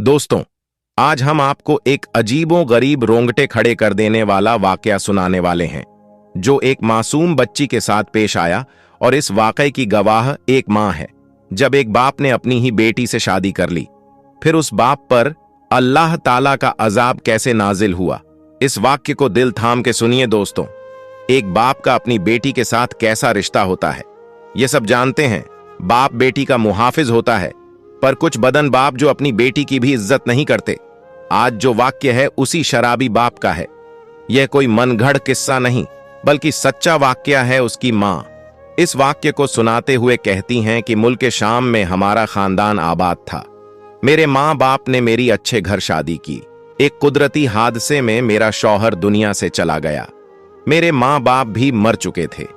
दोस्तों, आज हम आपको एक अजीबो-गरीब रोंगटे खड़े कर देने वाला वाकया सुनाने वाले हैं, जो एक मासूम बच्ची के साथ पेश आया। और इस वाकये की गवाह एक मां है। जब एक बाप ने अपनी ही बेटी से शादी कर ली, फिर उस बाप पर अल्लाह ताला का अजाब कैसे नाजिल हुआ, इस वाक्य को दिल थाम के सुनिए दोस्तों। एक बाप का अपनी बेटी के साथ कैसा रिश्ता होता है, ये सब जानते हैं। बाप बेटी का मुहाफिज होता है, पर कुछ बदन बाप जो अपनी बेटी की भी इज्जत नहीं करते। आज जो वाक्य है उसी शराबी बाप का है। यह कोई मनगढ़ किस्सा नहीं, बल्कि सच्चा वाक्य है उसकी मां। इस वाक्य को सुनाते हुए कहती हैं कि मुल्क शाम में हमारा खानदान आबाद था। मेरे मां बाप ने मेरी अच्छे घर शादी की। एक कुदरती हादसे में मेरा शौहर दुनिया से चला गया। मेरे मां बाप भी मर चुके थे।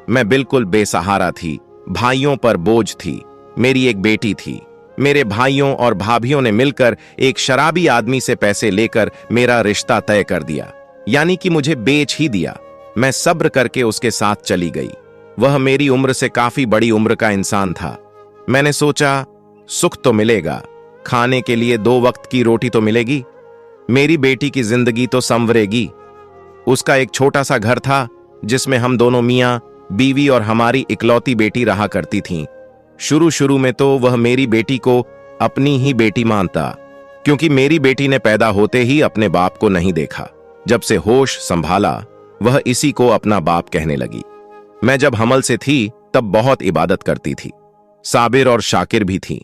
मैं बिल्कुल बेसहारा थी, भाइयों पर बोझ थी। मेरी एक बेटी थी। मेरे भाइयों और भाभियों ने मिलकर एक शराबी आदमी से पैसे लेकर मेरा रिश्ता तय कर दिया, यानी कि मुझे बेच ही दिया। मैं सब्र करके उसके साथ चली गई। वह मेरी उम्र से काफी बड़ी उम्र का इंसान था। मैंने सोचा सुख तो मिलेगा, खाने के लिए 2 वक्त की रोटी तो मिलेगी, मेरी बेटी की जिंदगी तो संवरेगी। उसका एक छोटा सा घर था जिसमें हम दोनों मियां बीवी और हमारी इकलौती बेटी रहा करती थीं। शुरू में तो वह मेरी बेटी को अपनी ही बेटी मानता, क्योंकि मेरी बेटी ने पैदा होते ही अपने बाप को नहीं देखा। जब से होश संभाला, वह इसी को अपना बाप कहने लगी। मैं जब हमल से थी तब बहुत इबादत करती थी, साबिर और शाकिर भी थी,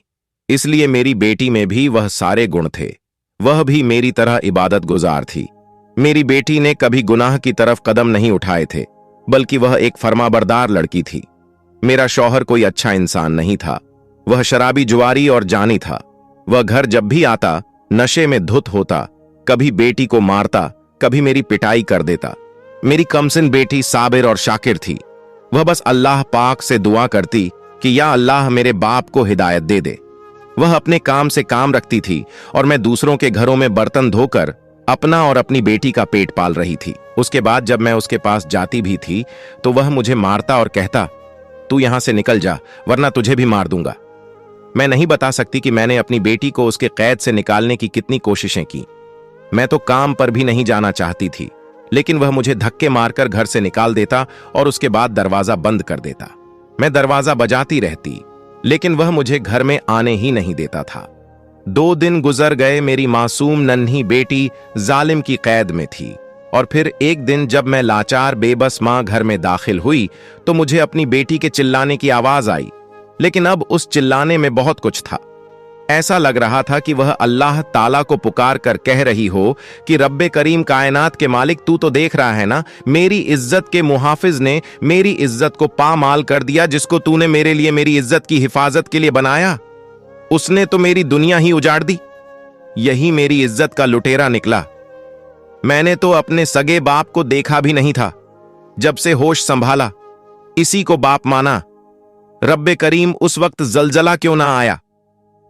इसलिए मेरी बेटी में भी वह सारे गुण थे। वह भी मेरी तरह इबादत गुजार थी। मेरी बेटी ने कभी गुनाह की तरफ कदम नहीं उठाए थे, बल्कि वह एक फरमाबरदार लड़की थी। मेरा शौहर कोई अच्छा इंसान नहीं था। वह शराबी, जुआरी और जानी था। वह घर जब भी आता नशे में धुत होता, कभी बेटी को मारता, कभी मेरी पिटाई कर देता। मेरी कमसिन बेटी साबिर और शाकिर थी। वह बस अल्लाह पाक से दुआ करती कि या अल्लाह मेरे बाप को हिदायत दे दे। वह अपने काम से काम रखती थी और मैं दूसरों के घरों में बर्तन धोकर अपना और अपनी बेटी का पेट पाल रही थी। उसके बाद जब मैं उसके पास जाती भी थी तो वह मुझे मारता और कहता, तू यहां से निकल जा वरना तुझे भी मार दूंगा। मैं नहीं बता सकती कि मैंने अपनी बेटी को उसके कैद से निकालने की कितनी कोशिशें की। मैं तो काम पर भी नहीं जाना चाहती थी, लेकिन वह मुझे धक्के मारकर घर से निकाल देता और उसके बाद दरवाजा बंद कर देता। मैं दरवाजा बजाती रहती, लेकिन वह मुझे घर में आने ही नहीं देता था। 2 दिन गुजर गए। मेरी मासूम नन्ही बेटी जालिम की कैद में थी। और फिर एक दिन जब मैं लाचार बेबस मां घर में दाखिल हुई तो मुझे अपनी बेटी के चिल्लाने की आवाज आई। लेकिन अब उस चिल्लाने में बहुत कुछ था। ऐसा लग रहा था कि वह अल्लाह ताला को पुकार कर कह रही हो कि रब्बे करीम कायनात के मालिक, तू तो देख रहा है ना, मेरी इज्जत के मुहाफिज ने मेरी इज्जत को पामाल कर दिया। जिसको तूने मेरे लिए मेरी इज्जत की हिफाजत के लिए बनाया, उसने तो मेरी दुनिया ही उजाड़ दी। यही मेरी इज्जत का लुटेरा निकला। मैंने तो अपने सगे बाप को देखा भी नहीं था। जब से होश संभाला इसी को बाप माना। रब्बे करीम, उस वक्त जलजला क्यों ना आया,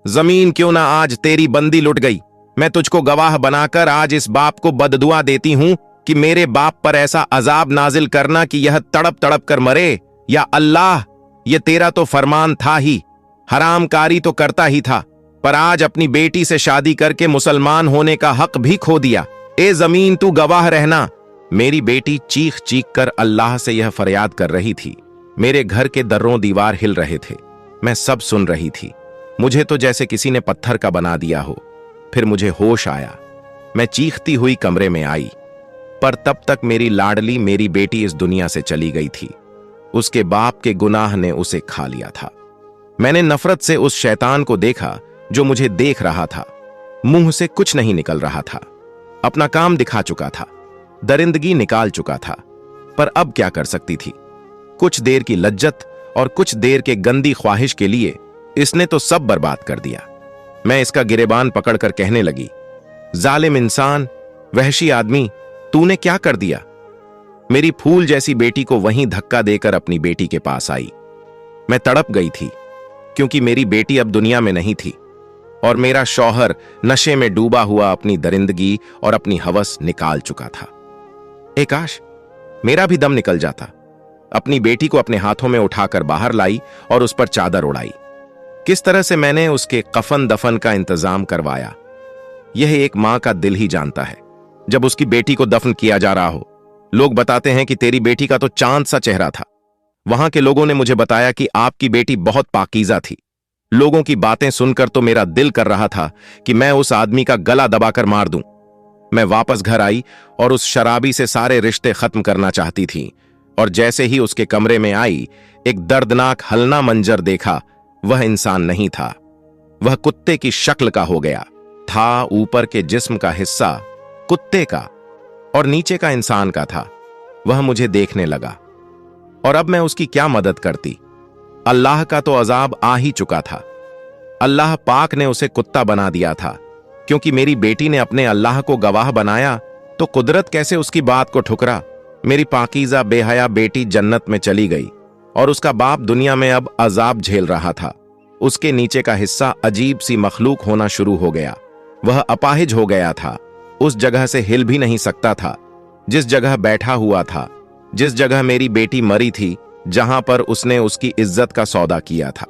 जमीन क्यों ना आज तेरी बंदी लुट गई। मैं तुझको गवाह बनाकर आज इस बाप को बददुआ देती हूं कि मेरे बाप पर ऐसा अजाब नाजिल करना कि यह तड़प तड़प कर मरे। या अल्लाह, यह तेरा तो फरमान था ही, हरामकारी तो करता ही था, पर आज अपनी बेटी से शादी करके मुसलमान होने का हक भी खो दिया। ए जमीन, तू गवाह रहना। मेरी बेटी चीख चीख कर अल्लाह से यह फरियाद कर रही थी। मेरे घर के दर्रों दीवार हिल रहे थे। मैं सब सुन रही थी। मुझे तो जैसे किसी ने पत्थर का बना दिया हो। फिर मुझे होश आया। मैं चीखती हुई कमरे में आई, पर तब तक मेरी लाडली मेरी बेटी इस दुनिया से चली गई थी। उसके बाप के गुनाह ने उसे खा लिया था। मैंने नफरत से उस शैतान को देखा जो मुझे देख रहा था। मुंह से कुछ नहीं निकल रहा था। अपना काम दिखा चुका था, दरिंदगी निकाल चुका था, पर अब क्या कर सकती थी। कुछ देर की लज्जत और कुछ देर के गंदी ख्वाहिश के लिए इसने तो सब बर्बाद कर दिया। मैं इसका गिरेबान पकड़कर कहने लगी, जालिम इंसान, वहशी आदमी, तूने क्या कर दिया। मेरी फूल जैसी बेटी को वहीं धक्का देकर अपनी बेटी के पास आई। मैं तड़प गई थी, क्योंकि मेरी बेटी अब दुनिया में नहीं थी और मेरा शौहर नशे में डूबा हुआ अपनी दरिंदगी और अपनी हवस निकाल चुका था। काश मेरा भी दम निकल जाता। अपनी बेटी को अपने हाथों में उठाकर बाहर लाई और उस पर चादर उड़ाई। किस तरह से मैंने उसके कफन दफन का इंतजाम करवाया। यह एक मां का दिल ही जानता है। जब उसकी बेटी को दफन किया जा रहा हो, लोग बताते हैं कि तेरी बेटी का तो चांद सा चेहरा था। वहां के लोगों ने मुझे बताया कि आपकी बेटी बहुत पाकीज़ा थी। लोगों की बातें सुनकर तो मेरा दिल कर रहा था कि मैं उस आदमी का गला दबाकर मार दूं। मैं वापस घर आई और उस शराबी से सारे रिश्ते खत्म करना चाहती थी, और जैसे ही उसके कमरे में आई, एक दर्दनाक हलना मंजर देखा। वह इंसान नहीं था, वह कुत्ते की शक्ल का हो गया था। ऊपर के जिस्म का हिस्सा कुत्ते का और नीचे का इंसान का था। वह मुझे देखने लगा, और अब मैं उसकी क्या मदद करती। अल्लाह का तो अजाब आ ही चुका था। अल्लाह पाक ने उसे कुत्ता बना दिया था, क्योंकि मेरी बेटी ने अपने अल्लाह को गवाह बनाया, तो कुदरत कैसे उसकी बात को ठुकरा। मेरी पाकीज़ा बेहया बेटी जन्नत में चली गई, और उसका बाप दुनिया में अब अजाब झेल रहा था। उसके नीचे का हिस्सा अजीब सी मखलूक होना शुरू हो गया। वह अपाहिज हो गया था, उस जगह से हिल भी नहीं सकता था जिस जगह बैठा हुआ था, जिस जगह मेरी बेटी मरी थी, जहां पर उसने उसकी इज्जत का सौदा किया था।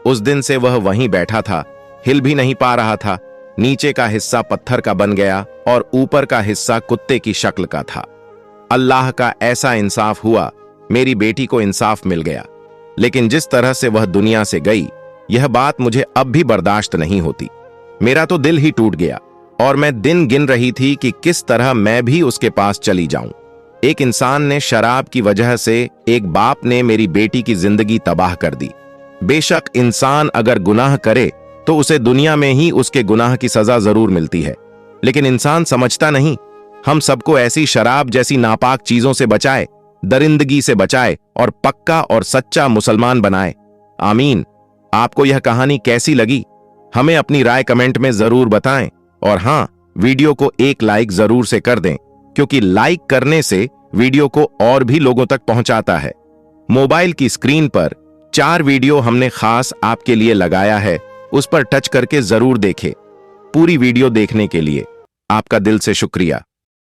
उस दिन से वह वहीं बैठा था, हिल भी नहीं पा रहा था। नीचे का हिस्सा पत्थर का बन गया और ऊपर का हिस्सा कुत्ते की शक्ल का था। अल्लाह का ऐसा इंसाफ हुआ, मेरी बेटी को इंसाफ मिल गया। लेकिन जिस तरह से वह दुनिया से गई, यह बात मुझे अब भी बर्दाश्त नहीं होती। मेरा तो दिल ही टूट गया, और मैं दिन गिन रही थी कि किस तरह मैं भी उसके पास चली जाऊं। एक इंसान ने शराब की वजह से, एक बाप ने मेरी बेटी की जिंदगी तबाह कर दी। बेशक इंसान अगर गुनाह करे तो उसे दुनिया में ही उसके गुनाह की सजा जरूर मिलती है, लेकिन इंसान समझता नहीं। हम सबको ऐसी शराब जैसी नापाक चीजों से बचाए, दरिंदगी से बचाए, और पक्का और सच्चा मुसलमान बनाए। आमीन। आपको यह कहानी कैसी लगी, हमें अपनी राय कमेंट में जरूर बताएं, और हां, वीडियो को एक लाइक जरूर से कर दें, क्योंकि लाइक करने से वीडियो को और भी लोगों तक पहुंचाता है। मोबाइल की स्क्रीन पर 4 वीडियो हमने खास आपके लिए लगाया है, उस पर टच करके जरूर देखें। पूरी वीडियो देखने के लिए आपका दिल से शुक्रिया।